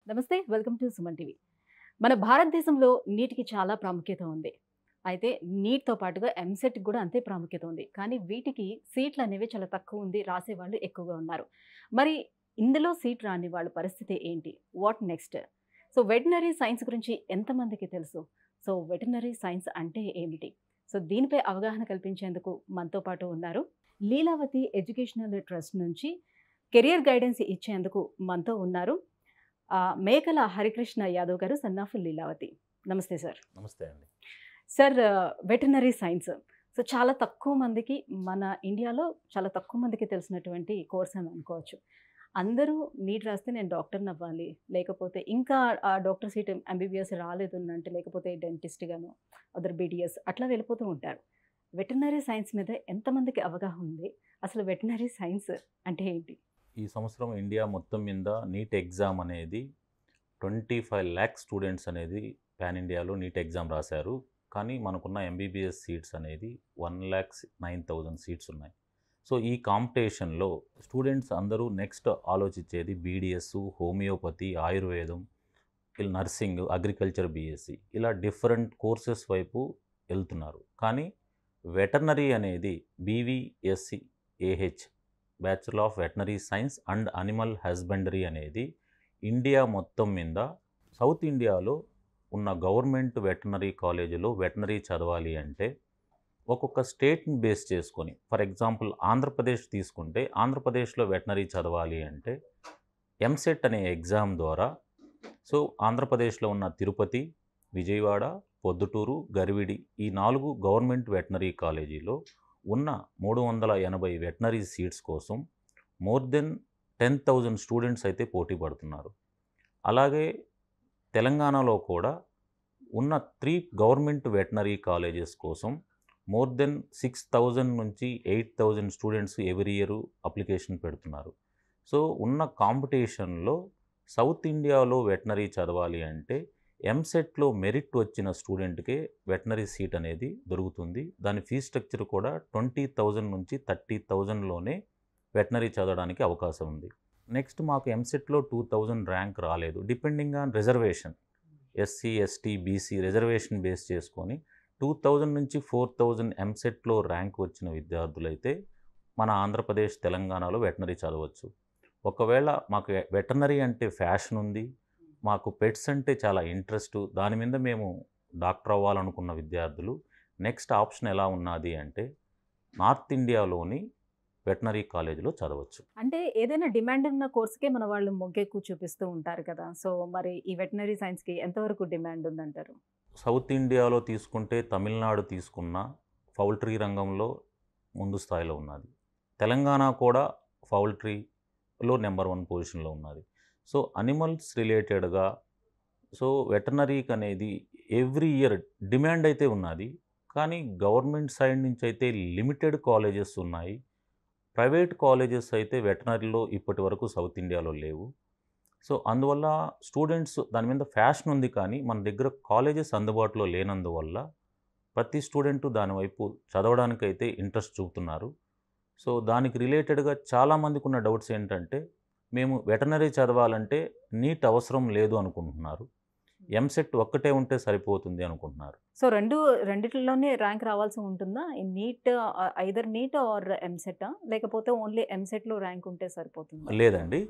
నమస్తే. Welcome to Suman TV. మన భారతదేశంలో నీట్‌కి చాలా ప్రాముఖ్యత ఉంది. అయితే నీట్‌తో పాటుగా ఎంసెట్‌కి కూడా అంతే ప్రాముఖ్యత ఉంది. కానీ వీటికి సీట్లనేవి చాలా తక్కువుంది. రాసేవాళ్ళు ఎక్కువగా ఉన్నారు. మరి ఇందులో సీట్ రాని వాళ్ళ పరిస్థితి ఏంటి? What next? So, veterinary science గురించి ఎంతమందికి తెలుసు? సో, వెటర్నరీ సైన్స్ అంటే ఏమిటి? సో, దీనిపై అవగాహన కల్పించేందుకు మనతో పాటు ఉన్నారు. లీలావతి ఎడ్యుకేషనల్ ట్రస్ట్ నుంచి కెరియర్ గైడెన్స్ ఇచ్చేందుకు మనతో ఉన్నారు. మేకల హరికృష్ణ యాదవ్ గారు, సన్ ఆఫ్ లీలావతి. నమస్తే సార్. నమస్తే అండి. సార్, వెటర్నరీ సైన్స్ సో చాలా తక్కువ మందికి మన ఇండియాలో చాలా తక్కువ మందికి తెలిసినటువంటి కోర్స్ అని అనుకోవచ్చు. అందరూ నీట్ రాస్తే నేను డాక్టర్‌ని అవ్వాలి, లేకపోతే ఇంకా ఆ డాక్టర్ సీట్ ఎంబీబీఎస్ రాలేదు అంటే లేకపోతే డెంటిస్ట్ గాను, అదర్ బీడీఎస్ అట్లా వెళ్ళిపోతూ ఉంటారు. వెటర్నరీ సైన్స్ మీద ఎంతమందికి అవగాహన ఉంది? అసలు వెటర్నరీ సైన్స్ అంటే ఏంటి? ఈ సంవత్సరం ఇండియా మొత్తం మీద నీట్ ఎగ్జామ్ అనేది 25,00,000 స్టూడెంట్స్ అనేది పాన్ ఇండియాలో నీట్ ఎగ్జామ్ రాశారు. కానీ మనకున్న ఎంబీబీఎస్ సీట్స్ అనేది 1,09,000 సీట్స్ ఉన్నాయి. సో ఈ కాంపిటీషన్‌లో స్టూడెంట్స్ అందరూ నెక్స్ట్ ఆలోచించేది బీడీఎస్, హోమియోపతి, ఆయుర్వేదం, నర్సింగ్, అగ్రికల్చర్ బీఎస్సీ ఇలా డిఫరెంట్ కోర్సెస్ వైపు వెళ్తున్నారు. కానీ వెటర్నరీ అనేది BVSc AH bachelor of veterinary science and animal husbandry అనేది ఇండియా మొత్తం మీద సౌత్ ఇండియాలో ఉన్న గవర్నమెంట్ వెటర్నరీ కాలేజీలో వెటర్నరీ చదవాలి అంటే ఒక్కొక్క స్టేట్ని బేస్ చేసుకొని, ఫర్ ఎగ్జాంపుల్ ఆంధ్రప్రదేశ్ తీసుకుంటే ఆంధ్రప్రదేశ్లో వెటర్నరీ చదవాలి అంటే ఎంసెట్ అనే ఎగ్జామ్ ద్వారా, సో ఆంధ్రప్రదేశ్లో ఉన్న తిరుపతి, విజయవాడ, పొద్దుటూరు, గరివిడి ఈ 4 గవర్నమెంట్ వెటర్నరీ కాలేజీలో ఉన్న 380 వెటర్నరీ సీట్స్ కోసం మోర్ దెన్ 10,000 స్టూడెంట్స్ అయితే పోటీ పడుతున్నారు. అలాగే తెలంగాణలో కూడా ఉన్న 3 గవర్నమెంట్ వెటర్నరీ కాలేజెస్ కోసం మోర్ దెన్ 6,000 నుంచి 8,000 స్టూడెంట్స్ ఎవ్రీ ఇయర్ అప్లికేషన్ పెడుతున్నారు. సో ఉన్న కాంపిటీషన్లో సౌత్ ఇండియాలో వెటర్నరీ చదవాలి అంటే ఎంసెట్లో మెరిట్ వచ్చిన స్టూడెంట్కే వెటర్నరీ సీట్ అనేది దొరుకుతుంది. దాని ఫీజ్ స్ట్రక్చర్ కూడా 20,000 నుంచి 30,000లోనే వెటర్నరీ చదవడానికి అవకాశం ఉంది. నెక్స్ట్ మాకు ఎంసెట్లో 2,000 ర్యాంక్ రాలేదు. Depending on reservation, SC, ST, BC reservation base చేసుకొని 2,000 నుంచి 4,000 ఎంసెట్లో ర్యాంక్ వచ్చిన విద్యార్థులైతే మన ఆంధ్రప్రదేశ్, తెలంగాణలో వెటర్నరీ చదవచ్చు. ఒకవేళ మాకు వెటర్నరీ అంటే ఫ్యాషన్ ఉంది, మాకు పెట్స్ అంటే చాలా ఇంట్రెస్ట్, దాని మీద మేము డాక్టర్ అవ్వాలనుకున్న విద్యార్థులు నెక్స్ట్ ఆప్షన్ ఎలా ఉన్నది అంటే నార్త్ ఇండియాలోని వెటర్నరీ కాలేజీలో చదవచ్చు. అంటే ఏదైనా డిమాండ్ ఉన్న కోర్స్‌కే మన వాళ్ళు మొగ్గెక్కువ చూపిస్తూ ఉంటారు కదా! సో, మరి ఈ వెటర్నరీ సైన్స్‌కి ఎంతవరకు డిమాండ్ ఉందంటారు? సౌత్ ఇండియాలో తీసుకుంటే తమిళనాడు తీసుకున్న పౌల్ట్రీ రంగంలో ముందు స్థాయిలో ఉన్నది. తెలంగాణ కూడా పౌల్ట్రీలో నెంబర్ 1 పొజిషన్లో ఉన్నది. సో అనిమల్స్ రిలేటెడ్గా సో వెటర్నరీకి అనేది ఎవ్రీ ఇయర్ డిమాండ్ అయితే ఉన్నది. కానీ గవర్నమెంట్ సైడ్ నుంచి అయితే లిమిటెడ్ కాలేజెస్ ఉన్నాయి. ప్రైవేట్ కాలేజెస్ అయితే వెటర్నరీలో ఇప్పటి వరకు సౌత్ ఇండియాలో లేవు. సో అందువల్ల స్టూడెంట్స్ దాని మీద ఫ్యాషన్ ఉంది, కానీ మన దగ్గర కాలేజెస్ అందుబాటులో లేనందువల్ల ప్రతి స్టూడెంటు దాని వైపు చదవడానికైతే ఇంట్రెస్ట్ చూపుతున్నారు. సో దానికి రిలేటెడ్గా చాలామందికి ఉన్న డౌట్స్ ఏంటంటే, మేము వెటర్నరీ చదవాలంటే నీట్ అవసరం లేదు అనుకుంటున్నారు, ఎంసెట్ ఒక్కటే ఉంటే సరిపోతుంది అనుకుంటున్నారు. సో, రెండిట్లోనే ర్యాంక్ రావాల్సి ఉంటుందా? ఈ నీట్ ఐదర్ నీట్ ఆర్ ఎంసెట్టా? లేకపోతే ఓన్లీ ఎంసెట్‌లో ర్యాంక్ ఉంటే సరిపోతుందా? లేదండి.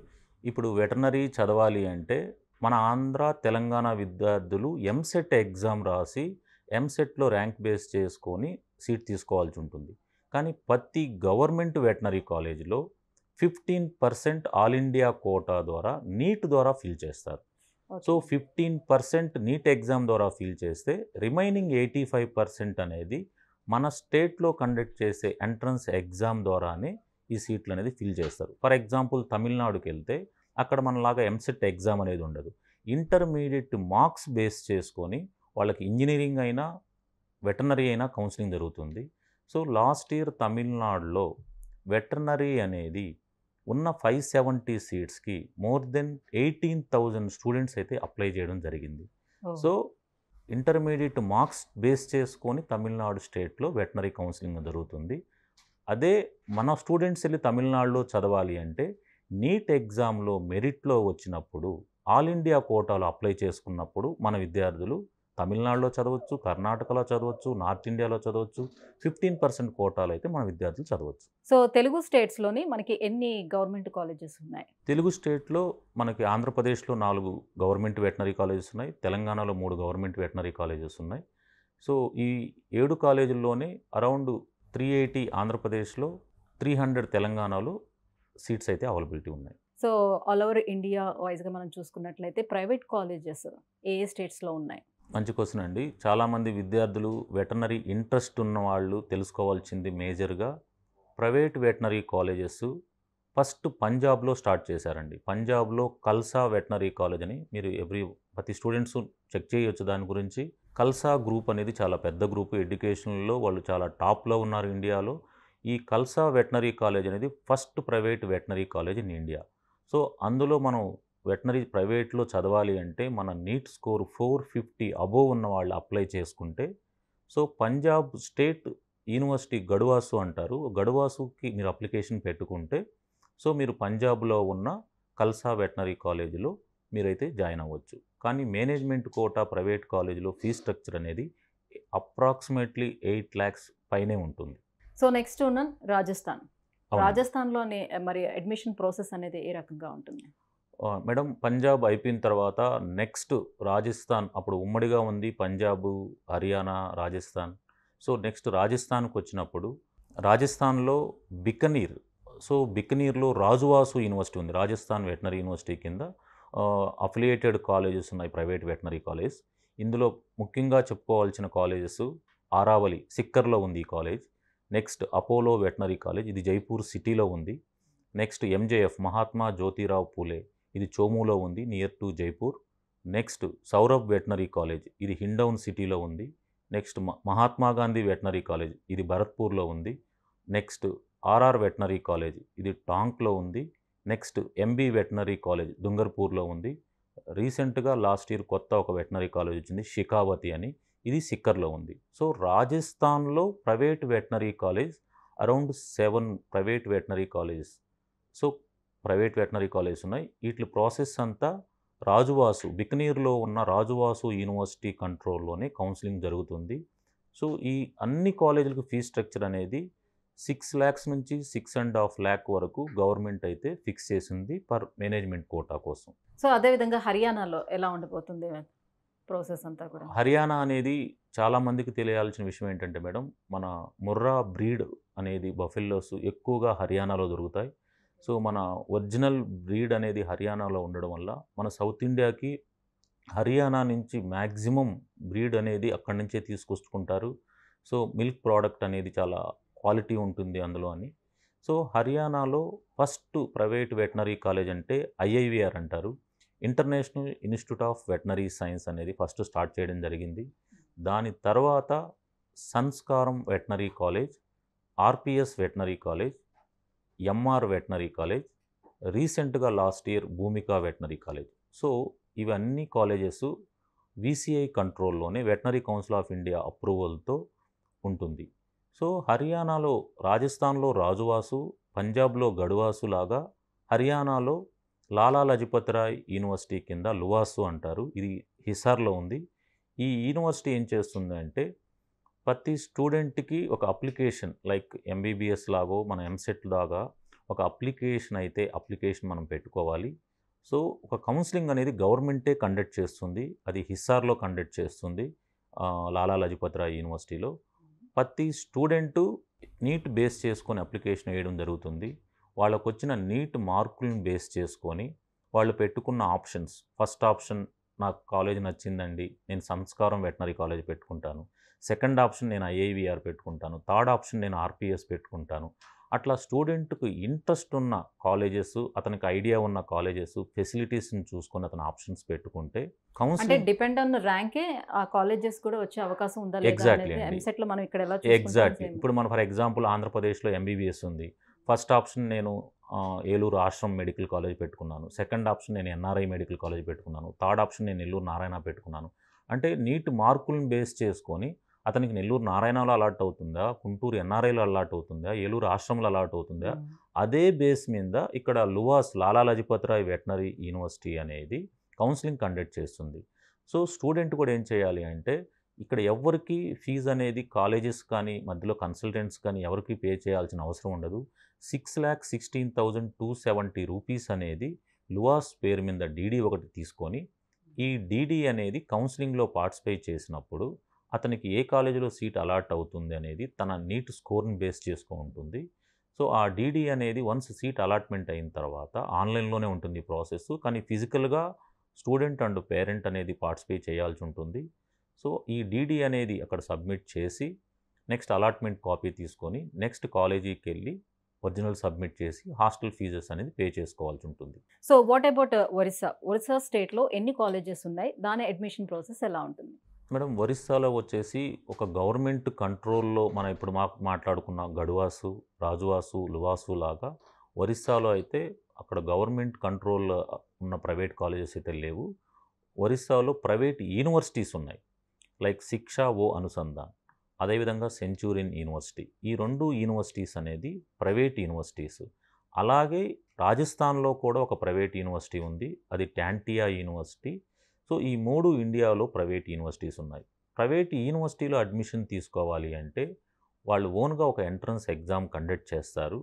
ఇప్పుడు వెటర్నరీ చదవాలి అంటే మన ఆంధ్ర, తెలంగాణ విద్యార్థులు ఎంసెట్ ఎగ్జామ్ రాసి ఎంసెట్‌లో ర్యాంక్ బేస్ చేసుకొని సీట్ తీసుకోవాల్సి ఉంటుంది. కానీ ప్రతి గవర్నమెంట్ వెటర్నరీ కాలేజీలో 15% ఆల్ ఇండియా కోటా ద్వారా నీట్ ద్వారా ఫిల్ చేస్తారు. So okay. 15% నీట్ ఎగ్జామ్ ద్వారా ఫిల్ చేస్తే రిమైనింగ్ 85% అనేది మన స్టేట్లో కండక్ట్ చేసే ఎంట్రన్స్ ఎగ్జామ్ ద్వారానే ఈ సీట్లు అనేది ఫిల్ చేస్తారు. ఫర్ ఎగ్జాంపుల్ తమిళనాడుకి వెళ్తే అక్కడ మనలాగా ఎంసెట్ ఎగ్జామ్ అనేది ఉండదు. ఇంటర్మీడియట్ మార్క్స్ బేస్ చేసుకొని వాళ్ళకి ఇంజనీరింగ్ అయినా వెటర్నరీ అయినా కౌన్సిలింగ్ జరుగుతుంది. సో లాస్ట్ ఇయర్ తమిళనాడులో వెటర్నరీ అనేది ఉన్న 570 సీట్స్కి మోర్ దెన్ 18,000 స్టూడెంట్స్ అయితే అప్లై చేయడం జరిగింది. ఓహ్! సో ఇంటర్మీడియట్ మార్క్స్ బేస్ చేసుకొని తమిళనాడు స్టేట్లో వెటర్నరీ కౌన్సిలింగ్ జరుగుతుంది. అదే మన స్టూడెంట్స్ వెళ్ళి తమిళనాడులో చదవాలి అంటే నీట్ ఎగ్జామ్లో మెరిట్లో వచ్చినప్పుడు ఆల్ ఇండియా కోటాలో అప్లై చేసుకున్నప్పుడు మన విద్యార్థులు తమిళనాడులో చదవచ్చు, కర్ణాటకలో చదవచ్చు, నార్త్ ఇండియాలో చదవచ్చు, 15% కోటాలో అయితే మన విద్యార్థులు చదవచ్చు. సో తెలుగు స్టేట్స్‌లోని మనకి ఎన్ని గవర్నమెంట్ కాలేజెస్ ఉన్నాయి? తెలుగు స్టేట్‌లో మనకి ఆంధ్రప్రదేశ్‌లో 4 గవర్నమెంట్ వెటర్నరీ కాలేజెస్ ఉన్నాయి. తెలంగాణలో 3 గవర్నమెంట్ వెటర్నరీ కాలేజెస్ ఉన్నాయి. సో ఈ 7 కాలేజీల్లోనే అరౌండ్ 380 ఆంధ్రప్రదేశ్‌లో, 300 తెలంగాణలో సీట్స్ అయితే అవైలబిలిటీ ఉన్నాయి. సో ఆల్ ఓవర్ ఇండియా వైస్‌గా మనం చూసుకున్నట్లయితే ప్రైవేట్ కాలేజెస్ ఏ స్టేట్స్‌లో ఉన్నాయి? మంచి క్వెషన్ అండి. చాలామంది విద్యార్థులు వెటర్నరీ ఇంట్రెస్ట్ ఉన్నవాళ్ళు తెలుసుకోవాల్సింది మేజర్‌గా ప్రైవేట్ వెటర్నరీ కాలేజెస్ ఫస్ట్ పంజాబ్‌లో స్టార్ట్ చేశారండి. పంజాబ్‌లో కల్సా వెటర్నరీ కాలేజ్ అని మీరు ప్రతి స్టూడెంట్స్ చెక్ చేయొచ్చు దాని గురించి. కల్సా గ్రూప్ అనేది చాలా పెద్ద గ్రూప్. ఎడ్యుకేషన్‌లో వాళ్ళు చాలా టాప్‌లో ఉన్నారు ఇండియాలో. ఈ కల్సా వెటర్నరీ కాలేజ్ అనేది first private veterinary college in India. So అందులో మనం వెటర్నరీ ప్రైవేట్‌లో చదవాలి అంటే మన నీట్ స్కోర్ 450 అబోవ్ ఉన్న వాళ్ళు అప్లై చేసుకుంటే, సో పంజాబ్ స్టేట్ యూనివర్సిటీ గడువాసు అంటారు. గడువాసుకి మీరు అప్లికేషన్ పెట్టుకుంటే, సో మీరు పంజాబ్‌లో ఉన్న కల్సా వెటర్నరీ కాలేజ్‌లో మీరైతే జాయిన్ అవ్వచ్చు. కానీ మేనేజ్మెంట్ కోటా ప్రైవేట్ కాలేజ్‌లో ఫీజ్ స్ట్రక్చర్ అనేది అప్రాక్సిమేట్లీ 8 లాక్స్ పైనే ఉంటుంది. సో నెక్స్ట్ ఉన్నాం రాజస్థాన్. అవునండి. రాజస్థాన్‌లోని మరి అడ్మిషన్ ప్రాసెస్ అనేది ఏ రకంగా ఉంటుంది? మేడం పంజాబ్ అయిపోయిన తర్వాత నెక్స్ట్ రాజస్థాన్ అప్పుడు ఉమ్మడిగా ఉంది పంజాబు, హర్యానా, రాజస్థాన్. సో నెక్స్ట్ రాజస్థాన్‌కి వచ్చినప్పుడు రాజస్థాన్‌లో బికనీర్. సో బికనీర్‌లో రాజువాసు యూనివర్సిటీ ఉంది. రాజస్థాన్ వెటర్నరీ యూనివర్సిటీ కింద అఫిలియేటెడ్ కాలేజెస్ ఉన్నాయి ప్రైవేట్ వెటర్నరీ కాలేజ్. ఇందులో ముఖ్యంగా చెప్పుకోవాల్సిన కాలేజెస్ ఆరావలి, సిక్కర్‌లో ఉంది ఈ college. Next Apollo veterinary college ఇది జైపూర్ సిటీలో ఉంది. నెక్స్ట్ ఎంజేఎఫ్ మహాత్మా జ్యోతిరావు పూలే ఇది చోములో ఉంది near to Jaipur. Next Saurabh veterinary college ఇది హిండౌన్ సిటీలో ఉంది. Next Mahatma Gandhi veterinary college ఇది భరత్పూర్లో ఉంది. నెక్స్ట్ ఆర్ఆర్ వెటర్నరీ కాలేజ్ ఇది టాంక్లో ఉంది. నెక్స్ట్ ఎంబీ వెటర్నరీ కాలేజ్ దుంగర్పూర్లో ఉంది. రీసెంట్గా లాస్ట్ ఇయర్ కొత్త ఒక వెటర్నరీ కాలేజ్ వచ్చింది షికావతి అని ఇది సిక్కర్లో ఉంది. సో రాజస్థాన్లో private veterinary college around 7 private veterinary colleges. So private veterinary colleges ఉన్నాయి. వీటి ప్రాసెస్ అంతా రాజువాసు బికనీర్లో ఉన్న రాజువాసు యూనివర్సిటీ కంట్రోల్లోనే కౌన్సిలింగ్ జరుగుతుంది. సో ఈ అన్ని కాలేజీలకు ఫీజ్ స్ట్రక్చర్ అనేది 6 lakhs నుంచి 6.5 lakh వరకు గవర్నమెంట్ అయితే ఫిక్స్ చేసింది పర్ మేనేజ్మెంట్ కోటా కోసం. సో అదేవిధంగా హర్యానాలో ఎలా ఉండబోతుంది ప్రాసెస్ అంతా కూడా? హర్యానా అనేది చాలామందికి తెలియాల్సిన విషయం ఏంటంటే మేడం, మన ముర్రా బ్రీడ్ అనేది బఫెల్లోస్ ఎక్కువగా హర్యానాలో దొరుకుతాయి. సో మన ఒరిజినల్ బ్రీడ్ అనేది హర్యానాలో ఉండడం వల్ల మన సౌత్ ఇండియాకి హర్యానా నుంచి మ్యాక్సిమం బ్రీడ్ అనేది అక్కడి నుంచే తీసుకొచ్చుకుంటారు. సో మిల్క్ ప్రోడక్ట్ అనేది చాలా క్వాలిటీ ఉంటుంది అందులో అని. సో హర్యానాలో ఫస్ట్ ప్రైవేట్ వెటర్నరీ కాలేజ్ అంటే ఐఐవిఆర్ అంటారు. International institute of veterinary science అనేది ఫస్ట్ స్టార్ట్ చేయడం జరిగింది. దాని తర్వాత Samskaram veterinary college, RPS veterinary college, MR veterinary college, రీసెంట్గా last year Bhoomika veterinary college. So ఇవన్నీ కాలేజెస్ విసిఐ కంట్రోల్లోనే వెటర్నరీ కౌన్సిల్ ఆఫ్ ఇండియా అప్రూవల్తో ఉంటుంది. సో హర్యానాలో రాజస్థాన్లో రాజువాసు, పంజాబ్లో గడువాసు లాగా హర్యానాలో లాలా లజపత్ రాయ్ యూనివర్సిటీ కింద లువాసు అంటారు. ఇది హిసార్లో ఉంది. ఈ యూనివర్సిటీ ఏం చేస్తుంది అంటే ప్రతి స్టూడెంట్కి ఒక అప్లికేషన్ లైక్ ఎంబీబీఎస్ లాగో మన ఎంసెట్ లాగా ఒక అప్లికేషన్ మనం పెట్టుకోవాలి. సో ఒక కౌన్సిలింగ్ అనేది గవర్నమెంటే కండక్ట్ చేస్తుంది. అది హిసార్లో కండక్ట్ చేస్తుంది లాలా లజపత్ రాయ్ యూనివర్సిటీలో. ప్రతి స్టూడెంటు నీట్ బేస్ చేసుకొని అప్లికేషన్ వేయడం జరుగుతుంది. వాళ్ళకు వచ్చిన నీట్ మార్కులను బేస్ చేసుకొని వాళ్ళు పెట్టుకున్న ఆప్షన్స్, ఫస్ట్ ఆప్షన్ నాకు కాలేజ్ నచ్చిందండి, నేను సంస్కారం వెటర్నరీ కాలేజ్ పెట్టుకుంటాను. సెకండ్ ఆప్షన్ నేను ఐఐవిఆర్ పెట్టుకుంటాను. థర్డ్ ఆప్షన్ నేను ఆర్పిఎస్ పెట్టుకుంటాను. అట్లా స్టూడెంట్కు ఇంట్రెస్ట్ ఉన్న కాలేజెస్, అతనికి ఐడియా ఉన్న కాలేజెస్, ఫెసిలిటీస్ని చూసుకొని అతను ఆప్షన్స్ పెట్టుకుంటే అంటే కౌన్సిలింగ్ డిపెండ్ ఆన్ ర్యాంకే ఆ కాలేజెస్ కూడా వచ్చే అవకాశం ఉందా లేదా ఎగ్జాక్ట్లీ అనేది అండి. ఎంసెట్లో మనం ఇక్కడ ఎలా ఎగ్జాక్ట్లీ. చూసుకుంటాం? ఇప్పుడు మనం ఫర్ ఎగ్జాంపుల్ ఆంధ్రప్రదేశ్లో ఎంబీబీఎస్ ఉంది. ఫస్ట్ ఆప్షన్ నేను ఏలూరు ఆశ్రమ్ మెడికల్ కాలేజ్ పెట్టుకున్నాను. సెకండ్ ఆప్షన్ నేను ఎన్ఆర్ఐ మెడికల్ కాలేజ్ పెట్టుకున్నాను. థర్డ్ ఆప్షన్ నేను నెల్లూరు నారాయణ పెట్టుకున్నాను. అంటే నీట్ మార్కులను బేస్ చేసుకొని అతనికి నెల్లూరు నారాయణలో అలాట్ అవుతుందా, గుంటూరు ఎన్ఆర్ఐలో అలాట్ అవుతుందా, ఏలూరు ఆశ్రమంలో అలాట్ అవుతుందా, అదే బేస్ మీద ఇక్కడ లువాస్ లాలా లజపత్ రాయ్ వెటర్నరీ యూనివర్సిటీ అనేది కౌన్సిలింగ్ కండక్ట్ చేస్తుంది. సో స్టూడెంట్ కూడా ఏం చేయాలి అంటే ఇక్కడ ఎవ్వరికీ ఫీజు అనేది కాలేజెస్ కానీ మధ్యలో కన్సల్టెంట్స్ కానీ ఎవరికి పే చేయాల్సిన అవసరం ఉండదు. 6,16,270 రూపీస్ అనేది లువాస్ పేరు మీద డీడీ ఒకటి తీసుకొని ఈ డీడీ అనేది కౌన్సిలింగ్లో పార్టిసిపేట్ చేసినప్పుడు అతనికి ఏ కాలేజీలో సీట్ అలాట్ అవుతుంది అనేది తన నీట్ స్కోర్ని బేస్ చేసుకొని ఉంటుంది. సో ఆ డీడీ అనేది వన్స్ సీట్ అలాట్మెంట్ అయిన తర్వాత ఆన్లైన్లోనే ఉంటుంది ఈ ప్రాసెస్, కానీ ఫిజికల్గా స్టూడెంట్ అండ్ పేరెంట్ అనేది పార్టిసిపేట్ చేయాల్సి ఉంటుంది. సో ఈ డీడీ అనేది అక్కడ సబ్మిట్ చేసి నెక్స్ట్ అలాట్మెంట్ కాపీ తీసుకొని నెక్స్ట్ కాలేజీకి వెళ్ళి ఒరిజినల్ సబ్మిట్ చేసి హాస్టల్ ఫీజెస్ అనేది పే చేసుకోవాల్సి ఉంటుంది. So what about Orissa? Orissa స్టేట్లో ఎన్ని కాలేజెస్ ఉన్నాయి? దాని అడ్మిషన్ ప్రాసెస్ ఎలా ఉంటుంది? మేడం ఒరిస్సాలో వచ్చేసి ఒక గవర్నమెంట్ కంట్రోల్లో మనం ఇప్పుడు మాట్లాడుకున్న గడువాసు, రాజువాసు, లువాసు లాగా ఒరిస్సాలో అయితే అక్కడ గవర్నమెంట్ కంట్రోల్ ఉన్న ప్రైవేట్ కాలేజెస్ అయితే లేవు. ఒరిస్సాలో ప్రైవేట్ యూనివర్సిటీస్ ఉన్నాయి. లైక్ శిక్షా ఓ అనుసంధాన్, అదేవిధంగా సెంచూరియన్ యూనివర్సిటీ. ఈ 2 యూనివర్సిటీస్ అనేది ప్రైవేట్ యూనివర్సిటీస్. అలాగే రాజస్థాన్లో కూడా ఒక ప్రైవేట్ యూనివర్సిటీ ఉంది, అది ట్యాంటియా యూనివర్సిటీ. సో ఈ 3 ఇండియాలో ప్రైవేట్ యూనివర్సిటీస్ ఉన్నాయి. ప్రైవేట్ యూనివర్సిటీలో అడ్మిషన్ తీసుకోవాలి అంటే వాళ్ళు ఓన్గా ఒక ఎంట్రన్స్ ఎగ్జామ్ కండక్ట్ చేస్తారు.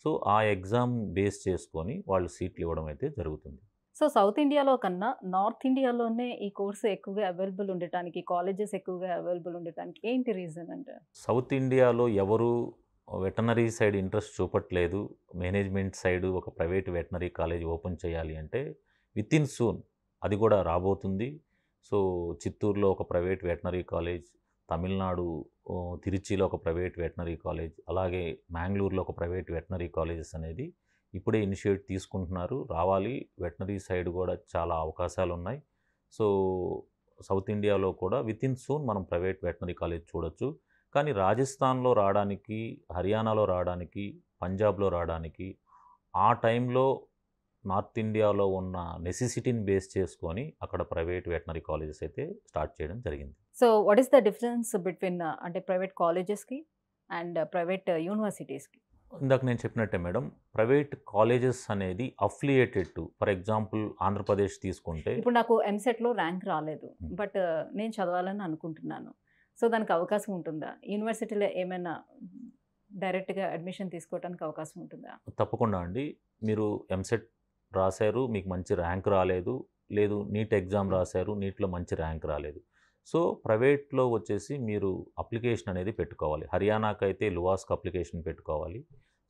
సో ఆ ఎగ్జామ్ బేస్ చేసుకొని వాళ్ళు సీట్లు ఇవ్వడం అయితే జరుగుతుంది. సో సౌత్ ఇండియాలో కన్నా నార్త్ ఇండియాలోనే ఈ కోర్సు ఎక్కువగా అవైలబుల్ ఉండటానికి, కాలేజెస్ ఎక్కువగా అవైలబుల్ ఉండటానికి ఏంటి రీజన్ అంటే? సౌత్ ఇండియాలో ఎవరు వెటనరీ సైడ్ ఇంట్రెస్ట్ చూపట్లేదు. మేనేజ్మెంట్ సైడ్ ఒక ప్రైవేట్ వెటనరీ కాలేజ్ ఓపెన్ చేయాలి అంటే వితిన్ సూన్ అది కూడా రాబోతుంది. సో చిత్తూరులో ఒక ప్రైవేట్ వెటనరీ కాలేజ్, తమిళనాడు తిరుచిలో ఒక ప్రైవేట్ వెటనరీ కాలేజ్, అలాగే మ్యాంగ్లూరులో ఒక ప్రైవేట్ వెటనరీ కాలేజెస్ అనేది ఇప్పుడే ఇనిషియేట్ తీసుకుంటున్నారు. రావాలి, వెటనరీ సైడ్ కూడా చాలా అవకాశాలు ఉన్నాయి. సో సౌత్ ఇండియాలో కూడా వితిన్ సూన్ మనం ప్రైవేట్ వెటనరీ కాలేజ్ చూడొచ్చు. కానీ రాజస్థాన్లో రావడానికి, హర్యానాలో రావడానికి, పంజాబ్లో రావడానికి ఆ టైంలో నార్త్ ఇండియాలో ఉన్న నెసెసిటీని బేస్ చేసుకొని అక్కడ ప్రైవేట్ వెటనరీ కాలేజెస్ అయితే స్టార్ట్ చేయడం జరిగింది. So what is the difference between అంటే ప్రైవేట్ కాలేజెస్కి అండ్ ప్రైవేట్ యూనివర్సిటీస్కి? ఇందాక నేను చెప్పినట్టే మేడం, ప్రైవేట్ కాలేజెస్ అనేది affiliated to, for example Andhra Pradesh తీసుకుంటే ఇప్పుడు నాకు ఎంసెట్లో ర్యాంక్ రాలేదు, బట్ నేను చదవాలని అనుకుంటున్నాను. సో దానికి అవకాశం ఉంటుందా? యూనివర్సిటీలో ఏమైనా డైరెక్ట్గా అడ్మిషన్ తీసుకోవడానికి అవకాశం ఉంటుందా? తప్పకుండా అండి. మీరు ఎంసెట్ రాశారు, మీకు మంచి ర్యాంక్ రాలేదు, లేదు నీట్ ఎగ్జామ్ రాశారు, నీట్లో మంచి ర్యాంక్ రాలేదు. సో ప్రైవేట్లో వచ్చేసి మీరు అప్లికేషన్ అనేది పెట్టుకోవాలి. హర్యానాకి అయితే లువాస్కి అప్లికేషన్ పెట్టుకోవాలి.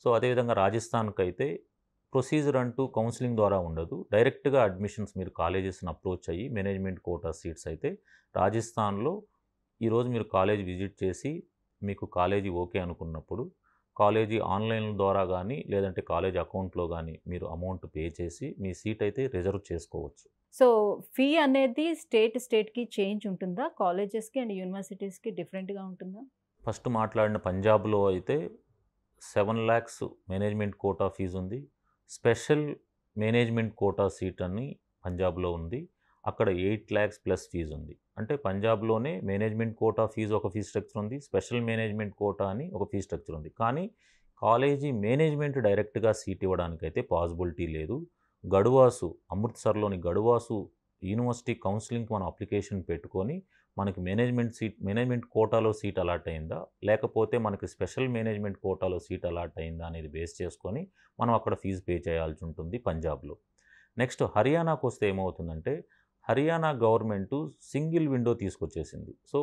సో అదేవిధంగా రాజస్థాన్కి అయితే ప్రొసీజర్ అంటూ కౌన్సిలింగ్ ద్వారా ఉండదు. డైరెక్ట్గా అడ్మిషన్స్ మీరు కాలేజెస్ని అప్రోచ్ అయ్యి మేనేజ్మెంట్ కోటా సీట్స్ అయితే రాజస్థాన్లో ఈరోజు మీరు కాలేజ్ విజిట్ చేసి మీకు కాలేజీ ఓకే అనుకున్నప్పుడు కాలేజీ ఆన్లైన్ ద్వారా కానీ లేదంటే కాలేజ్ అకౌంట్లో కానీ మీరు అమౌంట్ పే చేసి మీ సీట్ అయితే రిజర్వ్ చేసుకోవచ్చు. సో ఫీ అనేది స్టేట్కి చేంజ్ ఉంటుందా? కాలేజెస్కి అండ్ యూనివర్సిటీస్కి డిఫరెంట్గా ఉంటుందా? ఫస్ట్ మాట్లాడిన పంజాబ్లో అయితే 7 lakhs మేనేజ్మెంట్ కోటా ఫీజు ఉంది. స్పెషల్ మేనేజ్మెంట్ కోటా సీట్ అని పంజాబ్లో ఉంది. అక్కడ 8 lakhs ప్లస్ ఫీజు ఉంది. అంటే పంజాబ్లోనే మేనేజ్మెంట్ కోటా ఫీజు ఒక ఫీ స్ట్రక్చర్ ఉంది, స్పెషల్ మేనేజ్మెంట్ కోటా అని ఒక ఫీ స్ట్రక్చర్ ఉంది. కానీ కాలేజీ మేనేజ్మెంట్ డైరెక్ట్గా సీట్ ఇవ్వడానికి అయితే పాసిబిలిటీ లేదు. గడువాసు, అమృత్సర్లోని గడువాసు యూనివర్సిటీ కౌన్సిలింగ్కి మనం అప్లికేషన్ పెట్టుకొని మనకి మేనేజ్మెంట్ కోటాలో సీట్ అలాట్ అయిందా, లేకపోతే మనకి స్పెషల్ మేనేజ్మెంట్ కోటాలో సీట్ అలాట్ అయిందా అనేది బేస్ చేసుకొని మనం అక్కడ ఫీజు పే చేయాల్సి ఉంటుంది పంజాబ్లో. నెక్స్ట్ హర్యానాకు వస్తే ఏమవుతుందంటే హర్యానా గవర్నమెంటు సింగిల్ విండో తీసుకొచ్చేసింది. సో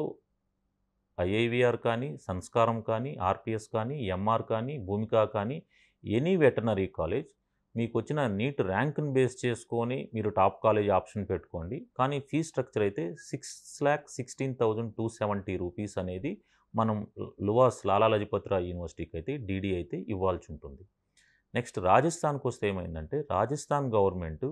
ఐఐవిఆర్ కానీ, సంస్కారం కానీ, ఆర్పిఎస్ కానీ, ఎంఆర్ కానీ, భూమిక కానీ ఎనీ వెటనరీ కాలేజ్ మీకు వచ్చిన నీట్ ర్యాంక్ని బేస్ చేసుకొని మీరు టాప్ కాలేజ్ ఆప్షన్ పెట్టుకోండి. కానీ ఫీ స్ట్రక్చర్ అయితే 6,16,270 రూపీస్ అనేది మనం లువాస్ లాలా లజపత్ రాయ్ యూనివర్సిటీకి అయితే డీడీ అయితే ఇవ్వాల్సి ఉంటుంది. నెక్స్ట్ రాజస్థాన్కి వస్తే ఏమైందంటే Rajasthan government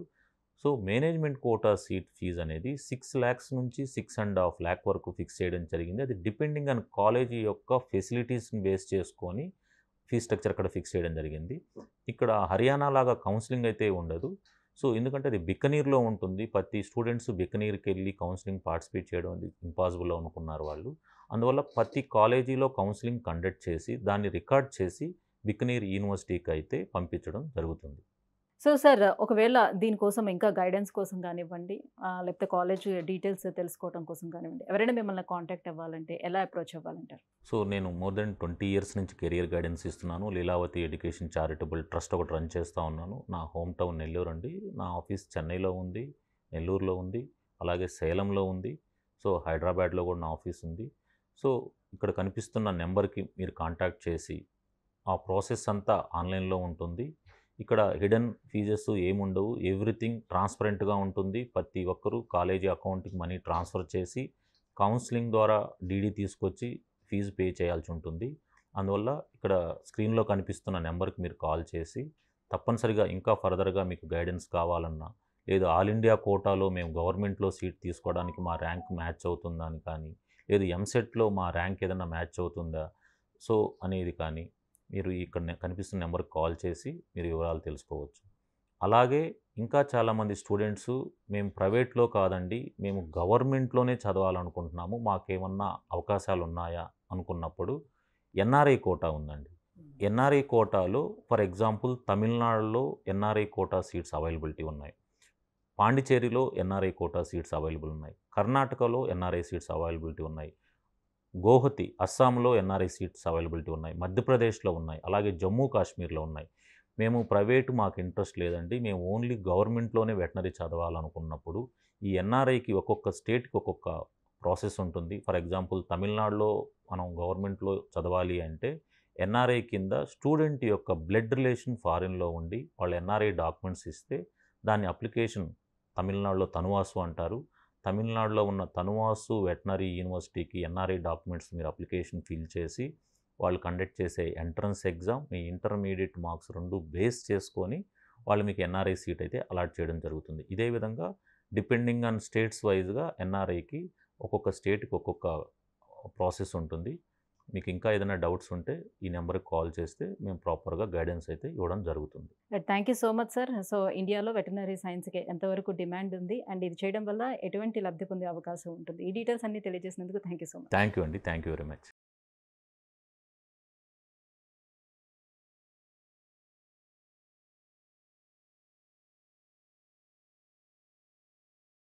so management quota seat fees అనేది 6 lakhs నుంచి 6.5 lakh వరకు ఫిక్స్ చేయడం జరిగింది. అది డిపెండింగ్ ఆన్ కాలేజీ యొక్క ఫెసిలిటీస్ని బేస్ చేసుకొని ఫీ స్ట్రక్చర్ అక్కడ ఫిక్స్ చేయడం జరిగింది. ఇక్కడ హర్యానా లాగా కౌన్సిలింగ్ అయితే ఉండదు. సో ఎందుకంటే అది బికనీర్లో ఉంటుంది. ప్రతి స్టూడెంట్స్ బికనీర్కి వెళ్ళి కౌన్సిలింగ్ పార్టిసిపేట్ చేయడం అది ఇంపాసిబుల్ అనుకున్నారు వాళ్ళు. అందువల్ల ప్రతి కాలేజీలో కౌన్సిలింగ్ కండక్ట్ చేసి దాన్ని రికార్డ్ చేసి బికనీర్ యూనివర్సిటీకి అయితే పంపించడం జరుగుతుంది. సో సార్ ఒకవేళ దీనికోసం ఇంకా గైడెన్స్ కోసం గానివ్వండి, లేకపోతే కాలేజ్ డీటెయిల్స్ తెలుసుకోవడం కోసం గానివ్వండి, ఎవరైనా మిమ్మల్ని కాంటాక్ట్ అవ్వాలంటే ఎలా అప్రోచ్ అవ్వాలంటారు? సో నేను మోర్ దెన్ 20 ఇయర్స్ నుంచి కెరియర్ గైడెన్స్ ఇస్తున్నాను. లీలావతి ఎడ్యుకేషన్ చారిటబుల్ ట్రస్ట్ ఒకటి రన్ చేస్తూ ఉన్నాను. నా హోమ్ టౌన్ నెల్లూరు అండి. నా ఆఫీస్ చెన్నైలో ఉంది, నెల్లూరులో ఉంది, అలాగే సేలంలో ఉంది. సో హైదరాబాద్లో కూడా నా ఆఫీస్ ఉంది. సో ఇక్కడ కనిపిస్తున్న నెంబర్కి మీరు కాంటాక్ట్ చేసి ఆ ప్రాసెస్ అంతా ఆన్లైన్లో ఉంటుంది. ఇక్కడ హిడెన్ ఫీజెస్ ఏముండవు. ఎవ్రీథింగ్ ట్రాన్స్పరెంట్గా ఉంటుంది. ప్రతి ఒక్కరూ కాలేజీ అకౌంట్కి మనీ ట్రాన్స్ఫర్ చేసి కౌన్సిలింగ్ ద్వారా డీడీ తీసుకొచ్చి ఫీజు పే చేయాల్సి ఉంటుంది. అందువల్ల ఇక్కడ స్క్రీన్లో కనిపిస్తున్న నెంబర్కి మీరు కాల్ చేసి తప్పనిసరిగా ఇంకా ఫర్దర్గా మీకు గైడెన్స్ కావాలన్నా, లేదు ఆల్ ఇండియా కోటాలో మేము గవర్నమెంట్లో సీట్ తీసుకోవడానికి మా ర్యాంక్ మ్యాచ్ అవుతుందా అని కానీ, లేదు ఎంసెట్లో మా ర్యాంక్ ఏదైనా మ్యాచ్ అవుతుందా సో అనేది కానీ మీరు ఇక్కడ కనిపిస్తున్న నెంబర్కి కాల్ చేసి మీరు వివరాలు తెలుసుకోవచ్చు. అలాగే ఇంకా చాలామంది స్టూడెంట్స్ మేము ప్రైవేట్లో కాదండి, మేము గవర్నమెంట్లోనే చదవాలనుకుంటున్నాము, మాకేమన్నా అవకాశాలు ఉన్నాయా అనుకున్నప్పుడు ఎన్ఆర్ఐ కోటా ఉందండి. ఎన్ఆర్ఐ కోటాలో ఫర్ ఎగ్జాంపుల్ తమిళనాడులో ఎన్ఆర్ఐ కోటా సీట్స్ అవైలబిలిటీ ఉన్నాయి. పాండిచేరిలో ఎన్ఆర్ఐ కోటా సీట్స్ అవైలబుల్ ఉన్నాయి. కర్ణాటకలో ఎన్ఆర్ఐ సీట్స్ అవైలబిలిటీ ఉన్నాయి. గోహతి అస్సాంలో ఎన్ఆర్ఐ సీట్స్ అవైలబిలిటీ ఉన్నాయి. మధ్యప్రదేశ్లో ఉన్నాయి. అలాగే జమ్మూ కాశ్మీర్లో ఉన్నాయి. మేము ప్రైవేటు మాకు ఇంట్రెస్ట్ లేదండి, మేము ఓన్లీ గవర్నమెంట్లోనే వెటనరీ చదవాలనుకున్నప్పుడు ఈ ఎన్ఆర్ఐకి ఒక్కొక్క స్టేట్కి ఒక్కొక్క ప్రాసెస్ ఉంటుంది. ఫర్ ఎగ్జాంపుల్ తమిళనాడులో మనం గవర్నమెంట్లో చదవాలి అంటే ఎన్ఆర్ఐ కింద స్టూడెంట్ యొక్క బ్లడ్ రిలేషన్ ఫారిన్లో ఉండి వాళ్ళు ఎన్ఆర్ఐ డాక్యుమెంట్స్ ఇస్తే దాని అప్లికేషన్ తమిళనాడులో తనువాసు అంటారు. తమిళనాడులో ఉన్న తనువాసు వెటనరీ యూనివర్సిటీకి ఎన్ఆర్ఐ డాక్యుమెంట్స్ మీరు అప్లికేషన్ ఫిల్ చేసి వాళ్ళు కండక్ట్ చేసే ఎంట్రన్స్ ఎగ్జామ్ మీ ఇంటర్మీడియట్ మార్క్స్ 2 బేస్ చేసుకొని వాళ్ళు మీకు ఎన్ఆర్ఐ సీట్ అయితే అలాట్ చేయడం జరుగుతుంది. ఇదే విధంగా డిపెండింగ్ ఆన్ స్టేట్స్ వైజ్గా ఎన్ఆర్ఐకి ఒక్కొక్క స్టేట్కి ఒక్కొక్క ప్రాసెస్ ఉంటుంది. మీకు ఇంకా ఏదైనా డౌట్స్ ఉంటే ఈ నెంబర్కి కాల్ చేస్తే మేము ప్రాపర్గా గైడెన్స్ అయితే ఇవ్వడం జరుగుతుంది. Thank you so much sir. So ఇండియాలో వెటనరీ సైన్స్కి ఎంతవరకు డిమాండ్ ఉంది అండ్ ఇది చేయడం వల్ల ఎటువంటి లబ్ధి పొందే అవకాశం ఉంటుంది, ఈ డీటెయిల్స్ అన్ని తెలియజేసినందుకు thank you so much. Thank you అండి. Thank you very much.